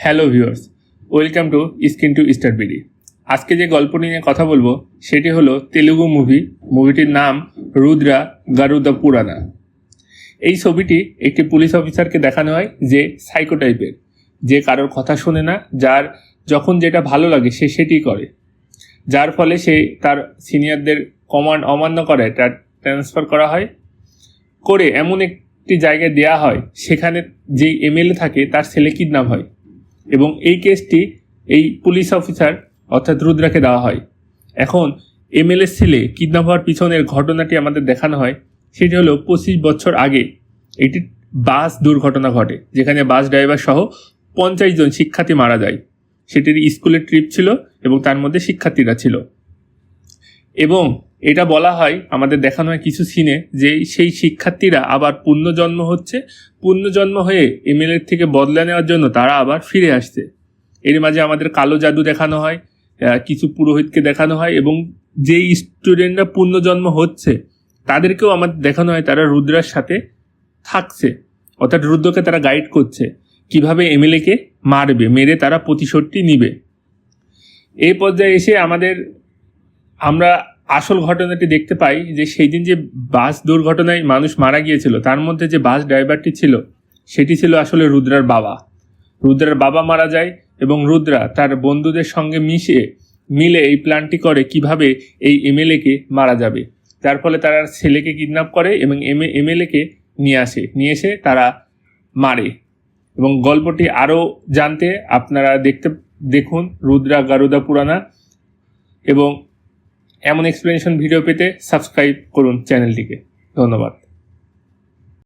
Hello viewers, welcome to screen to Starberry. আজকে যে গল্প নিয়ে কথা বলবো সেটি হলো তেলুগু মুভিটির নাম রুদ্রা গারুদা পুরানা। এই ছবিটি একটি পুলিশ অফিসারকে দেখানো হয় যে সাইকো টাইপের, যে কারোর কথা শোনে না, যার যখন যেটা ভালো লাগে সে সেটি করে, যার ফলে সে তার সিনিয়রদের কমান্ড অমান্য করে, তার ট্রান্সফার করা হয় করে এমন একটি জায়গায় দেয়া হয় সেখানে যেই এমএলএ থাকে তার ছেলে কিডন্যাপ হয় এবং এই কেসটি এই পুলিশ অফিসার অর্থাৎ রুদ্রাকে দেওয়া হয়। এখন এমএলএ ছেলে কিডন্যাপ হওয়ার পিছনের ঘটনাটি আমাদের দেখানো হয়। সেটি হলো 25 বছর আগে একটি বাস দুর্ঘটনা ঘটে, যেখানে বাস ড্রাইভার সহ 50 জন শিক্ষার্থী মারা যায়। সেটির স্কুলের ট্রিপ ছিল এবং তার মধ্যে শিক্ষার্থীরা ছিল। এবং এটা বলা হয়, আমাদের দেখানো হয় কিছু সিনে, যে সেই শিক্ষার্থীরা আবার পুনর্জন্ম হচ্ছে, পুনর্জন্ম হয়ে এমএলএ থেকে বদলা নেওয়ার জন্য তারা আবার ফিরে আসছে। এর মাঝে আমাদের কালো জাদু দেখানো হয়, কিছু পুরোহিতকে দেখানো হয় এবং যেই স্টুডেন্টরা পুনর্জন্ম হচ্ছে তাদেরকেও আমাদের দেখানো হয় তারা রুদ্রার সাথে থাকছে, অর্থাৎ রুদ্রকে তারা গাইড করছে কিভাবে এমএলএকে মারবে, মেরে তারা প্রতিশোধটি নিবে। এই পর্যায়ে এসে আমরা আসল ঘটনাটি দেখতে পাই যে সেই দিন যে বাস দুর্ঘটনায় মানুষ মারা গিয়েছিল তার মধ্যে যে বাস ড্রাইভারটি ছিল সেটি ছিল আসলে রুদ্রার বাবা। রুদ্রার বাবা মারা যায় এবং রুদ্রা তার বন্ধুদের সঙ্গে মিলে এই প্ল্যানটি করে কিভাবে এই এমএলএকে মারা যাবে, যার ফলে তারা ছেলেকে কিডন্যাপ করে এবং এমএলএকে নিয়ে এসে তারা মারে। এবং গল্পটি আরও জানতে আপনারা দেখুন রুদ্রা গারুদা পুরানা, এবং এমন এক্সপ্লেনেশন ভিডিও পেতে সাবস্ক্রাইব করুন চ্যানেলটিকে। ধন্যবাদ।